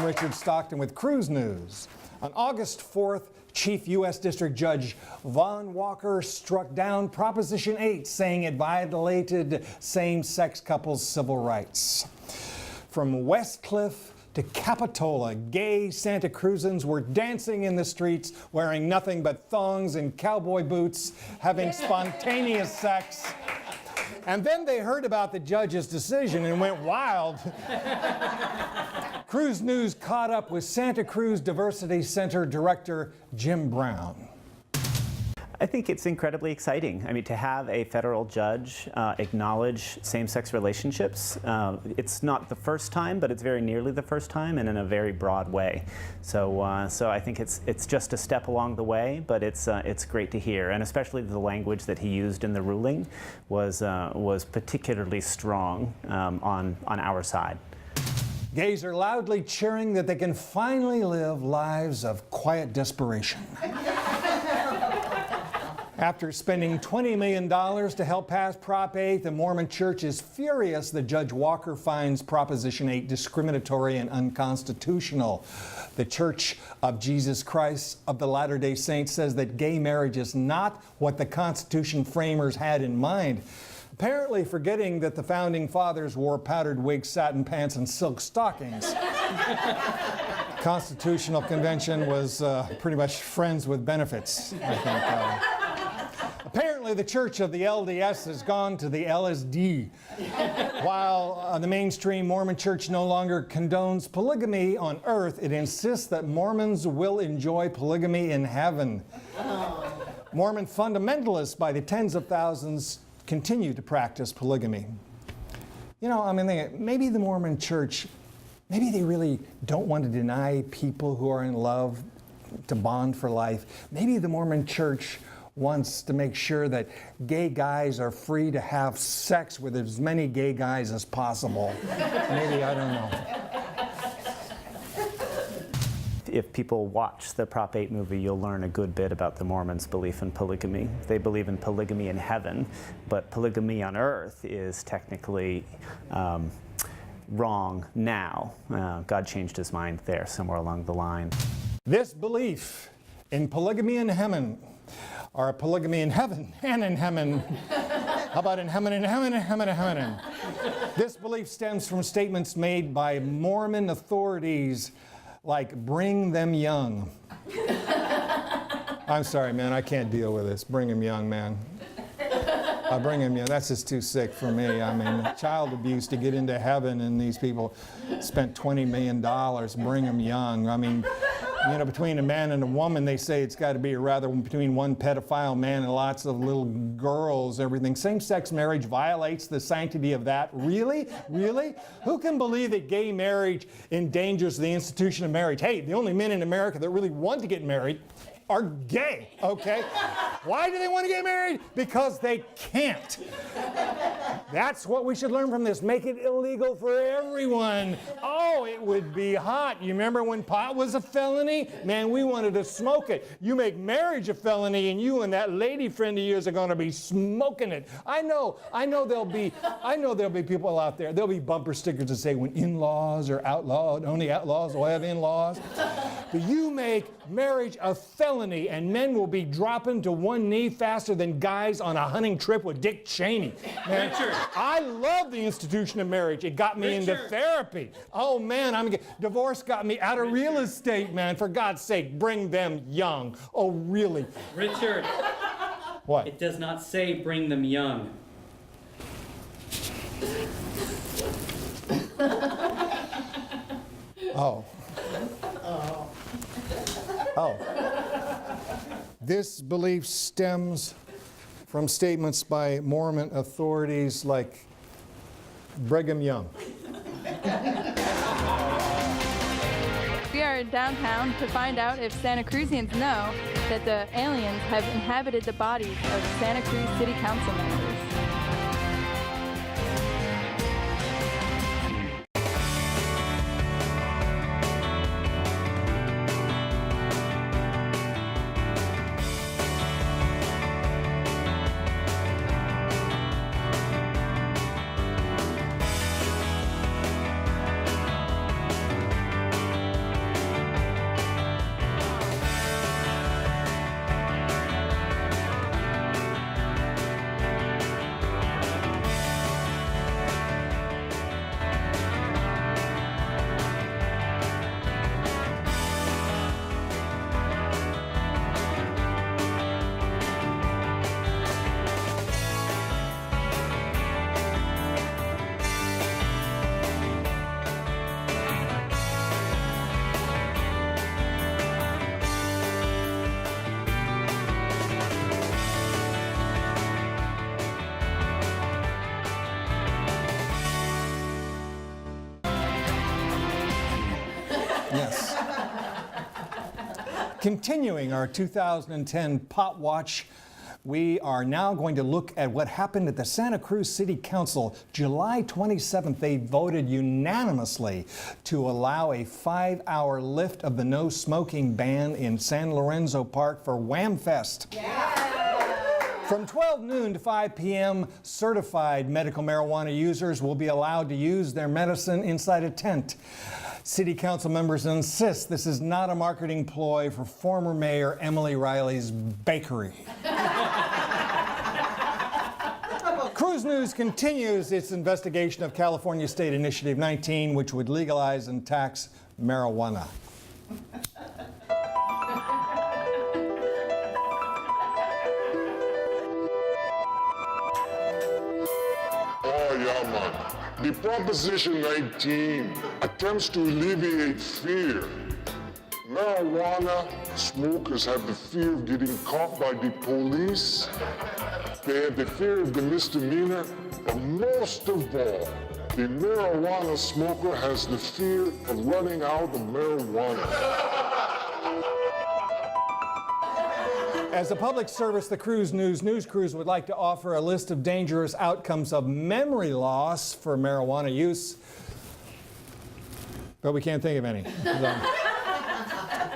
I'm Richard Stockton with Cruz News. On August 4th, Chief U.S. District Judge Vaughn Walker struck down Proposition 8, saying it violated same-sex couples' civil rights. From Westcliff to Capitola, gay Santa Cruzans were dancing in the streets, wearing nothing but thongs and cowboy boots, having spontaneous sex. And then they heard about the judge's decision and went wild. Cruz News caught up with Santa Cruz Diversity Center Director Jim Brown. I think it's incredibly exciting. I mean, to have a federal judge acknowledge same-sex relationships, it's not the first time, but it's very nearly the first time, and in a very broad way. So I think it's just a step along the way, but it's great to hear, and especially the language that he used in the ruling was particularly strong on our side. Gays are loudly cheering that they can finally live lives of quiet desperation. After spending $20 million to help pass Prop 8, the Mormon Church is furious that Judge Walker finds Proposition 8 discriminatory and unconstitutional. The Church of Jesus Christ of the Latter-day Saints says that gay marriage is not what the Constitution framers had in mind, apparently forgetting that the Founding Fathers wore powdered wigs, satin pants, and silk stockings. Constitutional Convention was pretty much friends with benefits, I think. Apparently, the Church of the LDS has gone to the LSD. While the mainstream Mormon Church no longer condones polygamy on earth, it insists that Mormons will enjoy polygamy in heaven. Mormon fundamentalists, by the tens of thousands, continue to practice polygamy. You know, I mean, maybe the Mormon Church, maybe they really don't want to deny people who are in love to bond for life. Maybe the Mormon Church wants to make sure that gay guys are free to have sex with as many gay guys as possible. Maybe, I don't know. If people watch the Prop 8 movie, you'll learn a good bit about the Mormons' belief in polygamy. They believe in polygamy in heaven, but polygamy on earth is technically wrong now. God changed his mind there somewhere along the line. This belief in polygamy in heaven, or polygamy in heaven and in heaven. How about in heaven and heaven and heaven and heaven? This belief stems from statements made by Mormon authorities like bring them young. I'm sorry, man, I can't deal with this. Bring them young, man. Bring them young. That's just too sick for me. I mean, child abuse to get into heaven, and these people spent $20 million. Bring them young. I mean, you know, between a man and a woman, they say it's got to be rather between one pedophile man and lots of little girls, everything. Same-sex marriage violates the sanctity of that. Really? Really? Who can believe that gay marriage endangers the institution of marriage? Hey, the only men in America that really want to get married are gay, okay? Why do they want to get married? Because they can't. That's what we should learn from this. Make it illegal for everyone. Oh, it would be hot. You remember when pot was a felony? Man, we wanted to smoke it. You make marriage a felony, and you and that lady friend of yours are going to be smoking it. I know there'll be people out there. There'll be bumper stickers that say when in-laws are outlawed, only outlaws will have in-laws. But you make marriage a felony, and men will be dropping to one knee faster than guys on a hunting trip with Dick Cheney. Man, Richard, I love the institution of marriage. It got me into therapy. Oh man, divorce got me out of real estate, man. For God's sake, bring them young. Oh really? Richard. What? It does not say bring them young. Oh. Oh. This belief stems from statements by Mormon authorities like Brigham Young. We are downtown to find out if Santa Cruzians know that the aliens have inhabited the bodies of Santa Cruz City Council members. Yes. Continuing our 2010 Pot Watch, we are now going to look at what happened at the Santa Cruz City Council. July 27th, they voted unanimously to allow a 5-hour lift of the no smoking ban in San Lorenzo Park for Wham Fest. From 12 noon to 5 p.m., certified medical marijuana users will be allowed to use their medicine inside a tent. City Council members insist this is not a marketing ploy for former Mayor Emily Riley's bakery. Cruz News continues its investigation of California State Initiative 19, which would legalize and tax marijuana. Oh, yeah, man. The Proposition 19 attempts to alleviate fear. Marijuana smokers have the fear of getting caught by the police. They have the fear of the misdemeanor. But most of all, the marijuana smoker has the fear of running out of marijuana. As a public service, the Cruz News Crews would like to offer a list of dangerous outcomes of memory loss for marijuana use, but we can't think of any.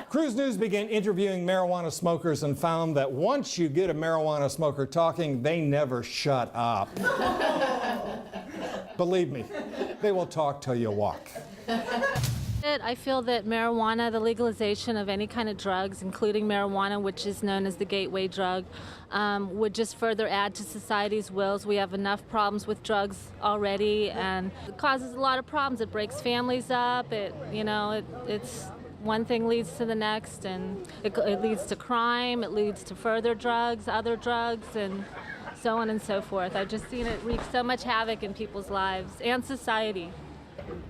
Cruz News began interviewing marijuana smokers and found that once you get a marijuana smoker talking, they never shut up. Believe me, they will talk till you walk. I feel that marijuana, the legalization of any kind of drugs, including marijuana, which is known as the gateway drug, would just further add to society's wills. We have enough problems with drugs already, and it causes a lot of problems. It breaks families up. It's one thing leads to the next, and it leads to crime. It leads to further drugs, other drugs, and so on and so forth. I've just seen it wreak so much havoc in people's lives and society.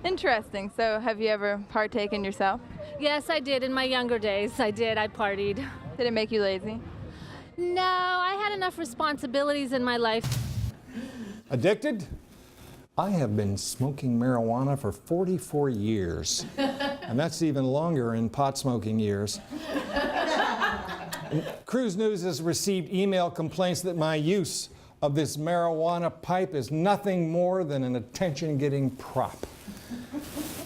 Interesting. So have you ever partaken yourself? Yes, I did. In my younger days, I did. I partied. Did it make you lazy? No, I had enough responsibilities in my life. Addicted? I have been smoking marijuana for 44 years, and that's even longer in pot smoking years. Cruz News has received email complaints that my use of this marijuana pipe is nothing more than an attention-getting prop.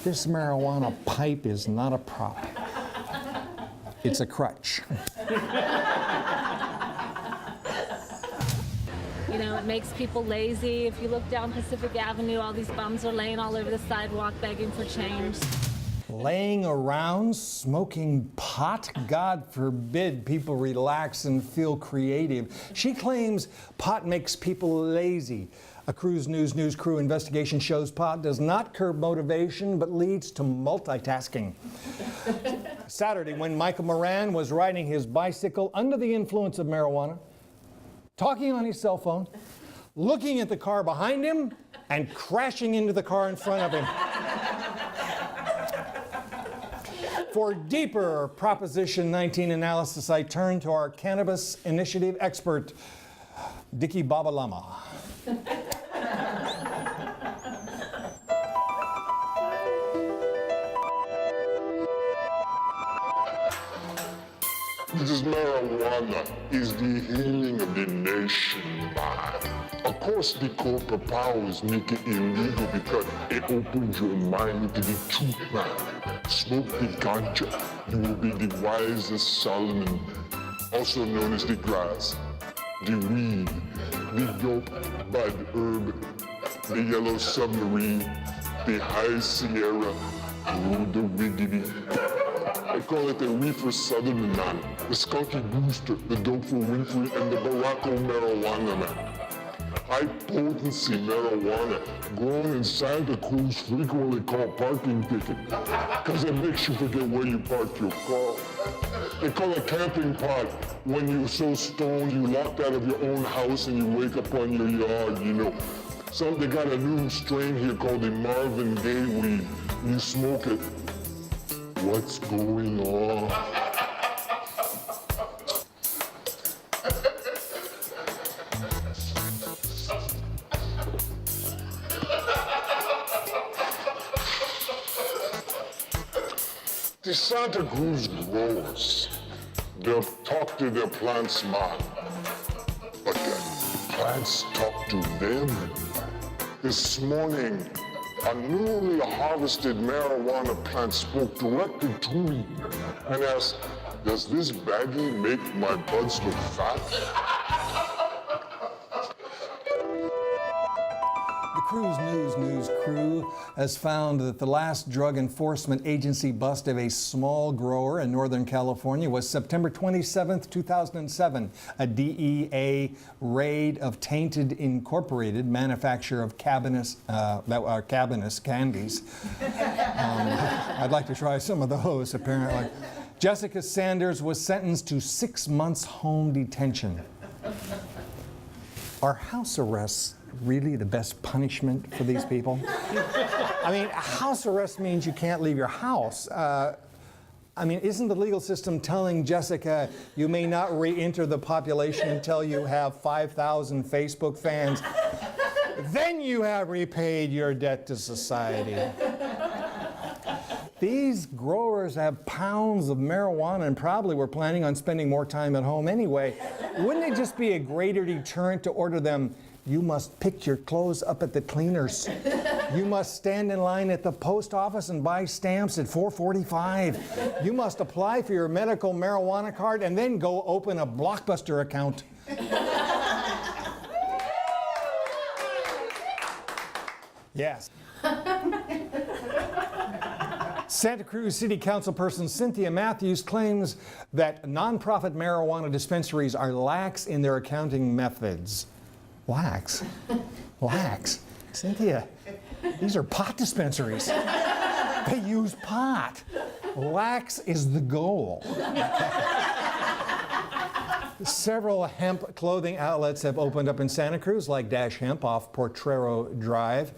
This marijuana pipe is not a prop. It's a crutch. You know, it makes people lazy. If you look down Pacific Avenue, all these bums are laying all over the sidewalk begging for change. Laying around smoking pot? God forbid people relax and feel creative. She claims pot makes people lazy. A Cruz News Crew investigation shows pot does not curb motivation, but leads to multitasking. Saturday, when Michael Moran was riding his bicycle under the influence of marijuana, talking on his cell phone, looking at the car behind him, and crashing into the car in front of him. For deeper Proposition 19 analysis, I turn to our Cannabis Initiative expert, Dicky Babba Lamma. This marijuana is the healing of the nation, man. Of course, the corporate powers make it illegal because it opens your mind to the truth, man. Smoke the ganja, you will be the wisest Solomon, also known as the grass, the weed, the dope bud herb, the yellow submarine, the high Sierra, oh, the wiggity. I call it the reefer southern man, the skunky booster, the dope for Winfrey, and the Baracco marijuana man. High potency marijuana grown in Santa Cruz, frequently called parking ticket, because it makes you forget where you parked your car. They call it camping pot when you're so stoned you locked out of your own house and you wake up on your yard, you know. They got a new strain here called the Marvin Gaye weed. You smoke it. What's going on? The Santa Cruz growers, they'll talk to their plants' mind, but can plants talk to them? This morning, a newly harvested marijuana plant spoke directly to me and asked, "Does this baggie make my buds look fat?" The Cruz News crew has found that the last drug enforcement agency bust of a small grower in Northern California was September 27, 2007. A DEA raid of Tainted Incorporated, manufacturer of Cabinus candies. I'd like to try some of those, apparently. Jessica Sanders was sentenced to 6 months home detention. Are house arrests really the best punishment for these people? I mean, house arrest means you can't leave your house. I mean, isn't the legal system telling Jessica you may not re-enter the population until you have 5,000 Facebook fans? Then you have repaid your debt to society. These growers have pounds of marijuana and probably were planning on spending more time at home anyway. Wouldn't it just be a greater deterrent to order them, "You must pick your clothes up at the cleaners. You must stand in line at the post office and buy stamps at 4:45. You must apply for your medical marijuana card and then go open a Blockbuster account." Yes. Santa Cruz City Council person Cynthia Matthews claims that nonprofit marijuana dispensaries are lax in their accounting methods. Lax? Lax? Cynthia, these are pot dispensaries. They use pot. Lax is the goal. Several hemp clothing outlets have opened up in Santa Cruz, like Dash Hemp off Potrero Drive.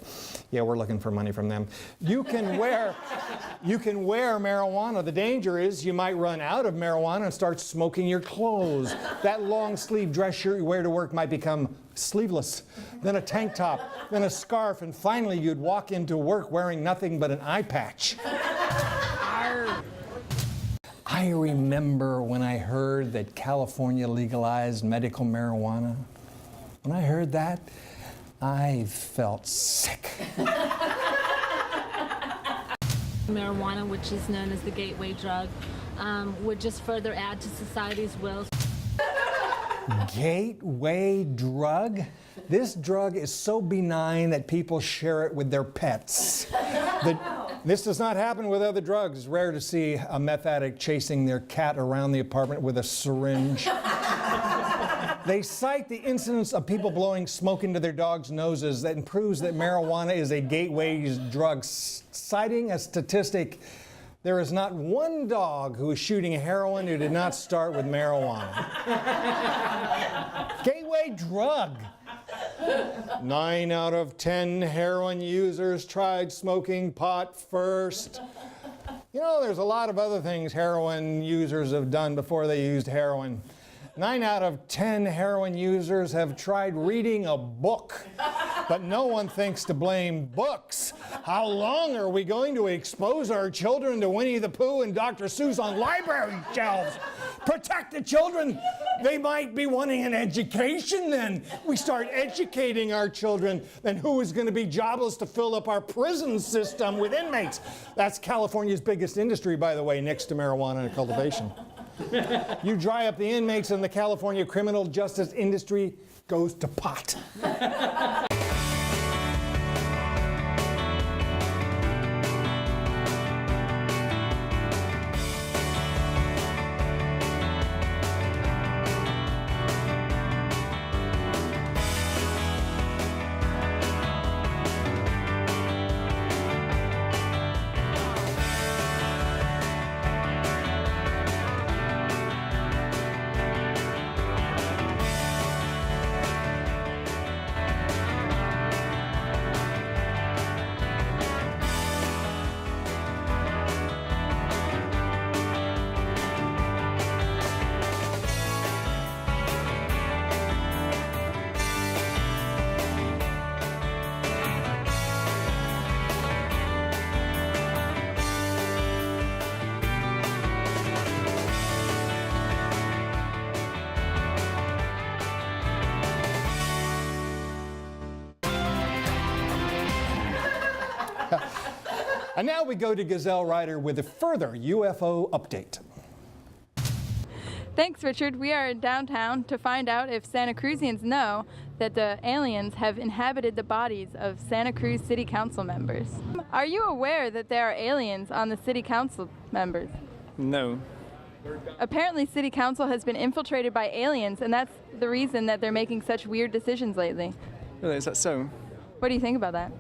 Yeah, we're looking for money from them. You can wear marijuana. The danger is you might run out of marijuana and start smoking your clothes. That long sleeve dress shirt you wear to work might become sleeveless, then a tank top, then a scarf, and finally you'd walk into work wearing nothing but an eye patch. I remember when I heard that California legalized medical marijuana. When I heard that, I felt sick. Marijuana, which is known as the gateway drug, would just further add to society's wills. Gateway drug? This drug is so benign that people share it with their pets. This does not happen with other drugs. It's rare to see a meth addict chasing their cat around the apartment with a syringe. They cite the incidence of people blowing smoke into their dogs' noses that proves that marijuana is a gateway drug. Citing a statistic, there is not one dog who is shooting heroin who did not start with marijuana. Gateway drug. 9 out of 10 heroin users tried smoking pot first. You know, there's a lot of other things heroin users have done before they used heroin. 9 out of 10 heroin users have tried reading a book, but no one thinks to blame books. How long are we going to expose our children to Winnie the Pooh and Dr. Seuss on library shelves? Protect the children. They might be wanting an education then. We start educating our children, then who is going to be jobless to fill up our prison system with inmates? That's California's biggest industry, by the way, next to marijuana and cultivation. You dry up the inmates and the California criminal justice industry goes to pot. And now we go to Gazelle Rider with a further UFO update. Thanks, Richard. We are in downtown to find out if Santa Cruzians know that the aliens have inhabited the bodies of Santa Cruz City Council members. Are you aware that there are aliens on the City Council members? No. Apparently, City Council has been infiltrated by aliens, and that's the reason that they're making such weird decisions lately. Really, is that so? What do you think about that?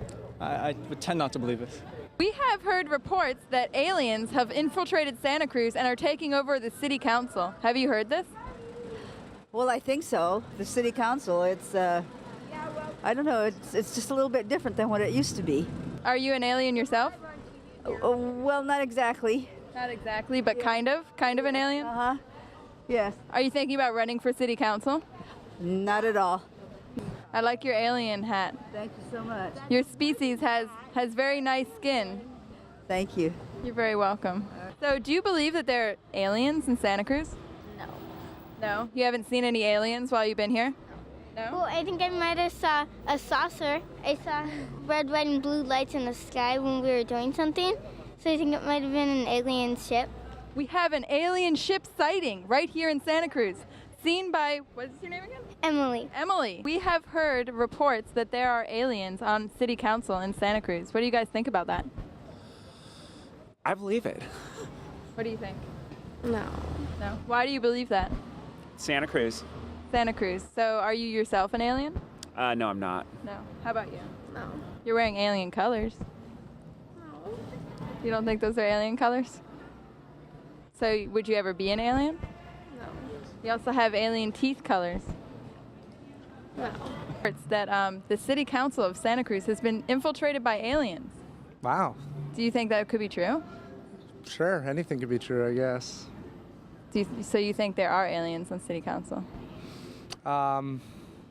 I would tend not to believe it. We have heard reports that aliens have infiltrated Santa Cruz and are taking over the City Council. Have you heard this? Well, I think so. The city council, it's, I don't know, it's just a little bit different than what it used to be. Are you an alien yourself? Well, not exactly. Not exactly, but kind of an alien? Uh-huh. Yes. Are you thinking about running for City Council? Not at all. I like your alien hat. Thank you so much. Your species has very nice skin. Thank you. You're very welcome. So, do you believe that there are aliens in Santa Cruz? No. No? You haven't seen any aliens while you've been here? No? Well, I think I might have saw a saucer. I saw red, white, and blue lights in the sky when we were doing something. So I think it might have been an alien ship. We have an alien ship sighting right here in Santa Cruz, seen by, what is your name again? Emily. Emily. We have heard reports that there are aliens on City Council in Santa Cruz. What do you guys think about that? I believe it. What do you think? No. No? Why do you believe that? Santa Cruz. Santa Cruz. So are you yourself an alien? No, I'm not. No. How about you? No. You're wearing alien colors. No. You don't think those are alien colors? So would you ever be an alien? No. You also have alien teeth colors. No. It's that the City Council of Santa Cruz has been infiltrated by aliens. Wow. Do you think that could be true? Sure, anything could be true, I guess. So you think there are aliens on City Council? I'm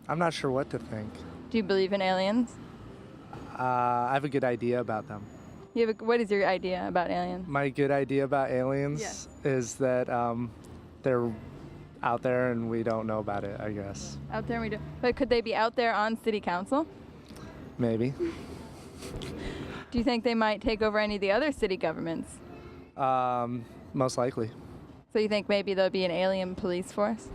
not sure what to think. Do you believe in aliens? I have a good idea about them. What is your idea about aliens? My good idea about aliens Yes. is that they're out there and we don't know about it, I guess. Out there we do. But could they be out there on City Council? Maybe. Do you think they might take over any of the other city governments? Most likely. So you think maybe there'll be an alien police force?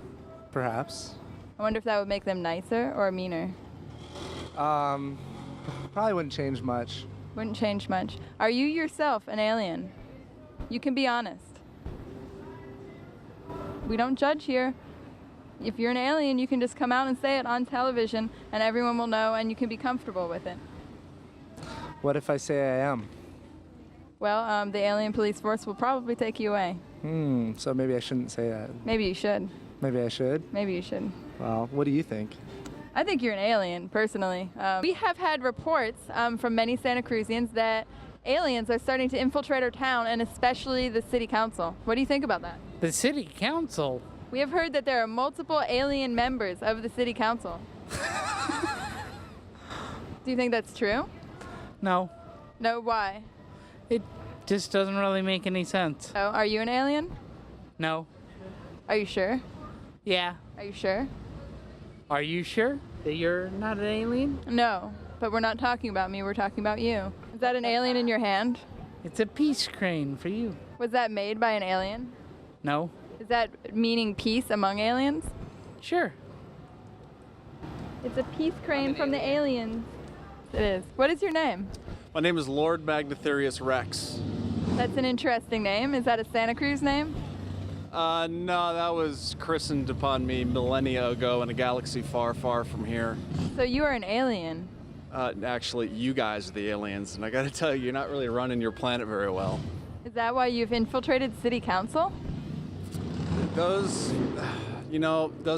Perhaps. I wonder if that would make them nicer or meaner. Probably wouldn't change much. Wouldn't change much. Are you yourself an alien? You can be honest. We don't judge here. If you're an alien, you can just come out and say it on television and everyone will know and you can be comfortable with it. What if I say I am? Well, the alien police force will probably take you away. So maybe I shouldn't say that. Maybe you should. Maybe I should? Maybe you should. Well, what do you think? I think you're an alien, personally. We have had reports from many Santa Cruzians that aliens are starting to infiltrate our town, and especially the city council. What do you think about that? The city council? We have heard that there are multiple alien members of the city council. Do you think that's true? No. No, why? It just doesn't really make any sense. Oh, are you an alien? No. Are you sure? Yeah. Are you sure? Are you sure that you're not an alien? No, but we're not talking about me, we're talking about you. Is that an alien in your hand? It's a peace crane for you. Was that made by an alien? No. Is that meaning peace among aliens? Sure. It's a peace crane from the aliens. It is. What is your name? My name is Lord Magnatherius Rex. That's an interesting name. Is that a Santa Cruz name? No, that was christened upon me millennia ago in a galaxy far, far from here. So you are an alien. Actually, you guys are the aliens, and I gotta tell you, you're not really running your planet very well. Is that why you've infiltrated city council? Those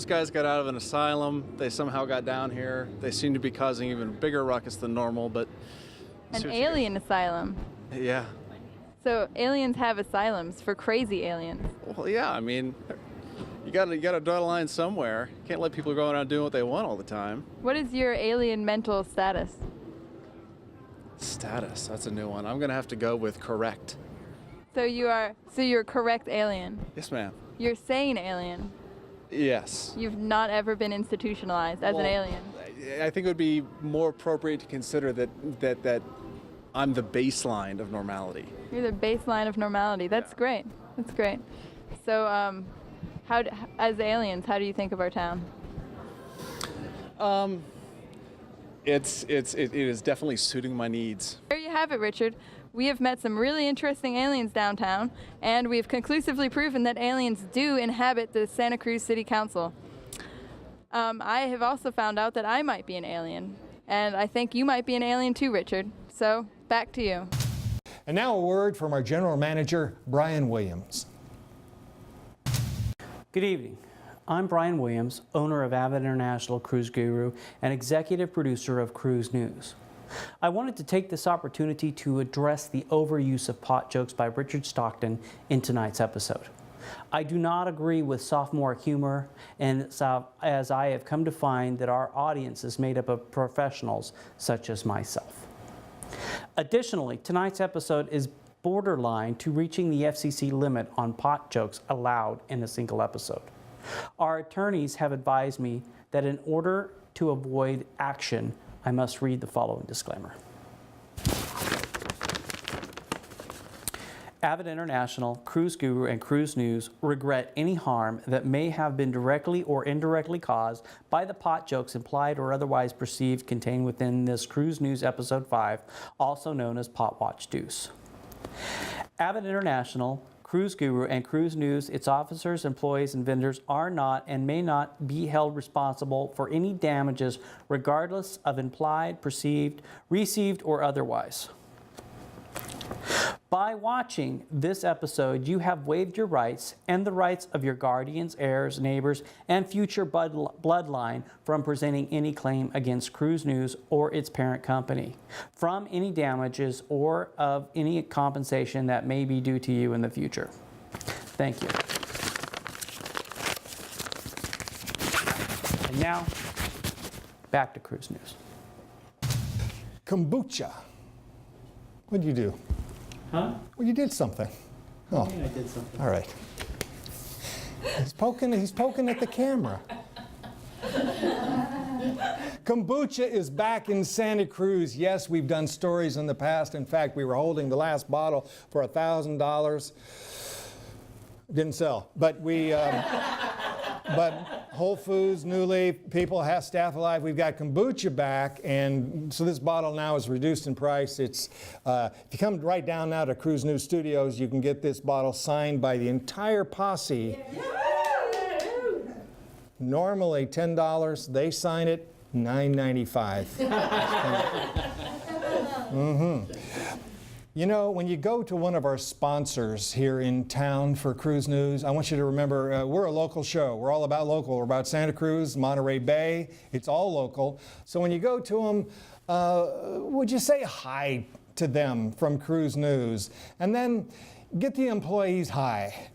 guys got out of an asylum. They somehow got down here. They seem to be causing even bigger ruckus than normal, but... An alien asylum. Yeah. So aliens have asylums for crazy aliens. Well, yeah, I mean, you gotta draw the line somewhere. You can't let people go around doing what they want all the time. What is your alien mental status? Status, that's a new one. I'm gonna have to go with correct. So you're a correct alien. Yes, ma'am. You're sane alien. Yes. You've not ever been institutionalized as an alien. I think it would be more appropriate to consider that I'm the baseline of normality. You're the baseline of normality. That's great. That's great. So, as aliens, how do you think of our town? It is definitely suiting my needs. There you have it, Richard. We have met some really interesting aliens downtown, and we've conclusively proven that aliens do inhabit the Santa Cruz City Council. I have also found out that I might be an alien, and I think you might be an alien too, Richard. So, back to you. And now a word from our general manager, Brian Williams. Good evening. I'm Brian Williams, owner of Avid International Cruise Guru and executive producer of Cruise News. I wanted to take this opportunity to address the overuse of pot jokes by Richard Stockton in tonight's episode. I do not agree with sophomore humor, and as I have come to find that our audience is made up of professionals such as myself. Additionally, tonight's episode is borderline to reaching the FCC limit on pot jokes allowed in a single episode. Our attorneys have advised me that in order to avoid action, I must read the following disclaimer. Avid International, Cruise Guru, and Cruise News regret any harm that may have been directly or indirectly caused by the pot jokes implied or otherwise perceived contained within this Cruise News Episode 5, also known as Pot Watch Deuce. Avid International, Cruise Guru, and Cruise News, its officers, employees, and vendors are not and may not be held responsible for any damages regardless of implied, perceived, received, or otherwise. By watching this episode, you have waived your rights and the rights of your guardians, heirs, neighbors, and future bloodline from presenting any claim against Cruise News or its parent company, from any damages or of any compensation that may be due to you in the future. Thank you. And now, back to Cruise News. Kombucha. What'd you do? Huh? Well, you did something. Oh, Yeah, I did something. all right. He's poking at the camera. Kombucha is back in Santa Cruz. Yes, we've done stories in the past. In fact, we were holding the last bottle for $1,000. Didn't sell, but we. But Whole Foods, New Leaf, people have staff alive. We've got kombucha back, and so this bottle now is reduced in price. It's if you come right down now to Cruise News Studios, you can get this bottle signed by the entire posse. Normally $10, they sign it $9.95. Mm-hmm. You know, when you go to one of our sponsors here in town for Cruise News, I want you to remember we're a local show. We're all about local. We're about Santa Cruz, Monterey Bay. It's all local. So when you go to them, would you say hi to them from Cruise News? And then get the employees high.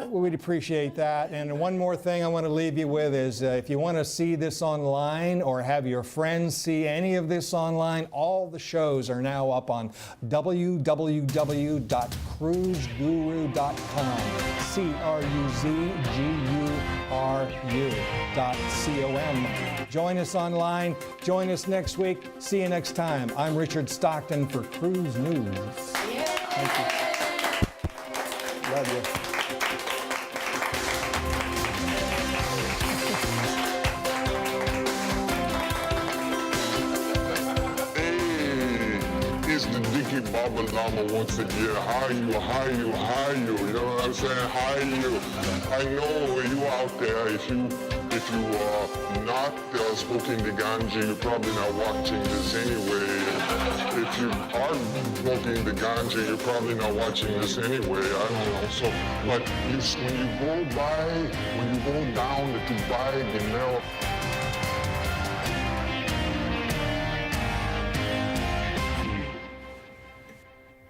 We'd appreciate that. And one more thing I want to leave you with is if you want to see this online or have your friends see any of this online, all the shows are now up on www.cruiseguru.com. CRUZGURU.com. Join us online. Join us next week. See you next time. I'm Richard Stockton for Cruise News. Thank you. Love you. It's the Dicky, Babba, Lamma once again. Hi you, hi you, hi you. You know what I'm saying? Hi you. I know you out there. If you are not smoking the ganja, you're probably not watching this anyway. If you are smoking the ganja, you're probably not watching this anyway. I don't know. So, but when you go down to buy the milk.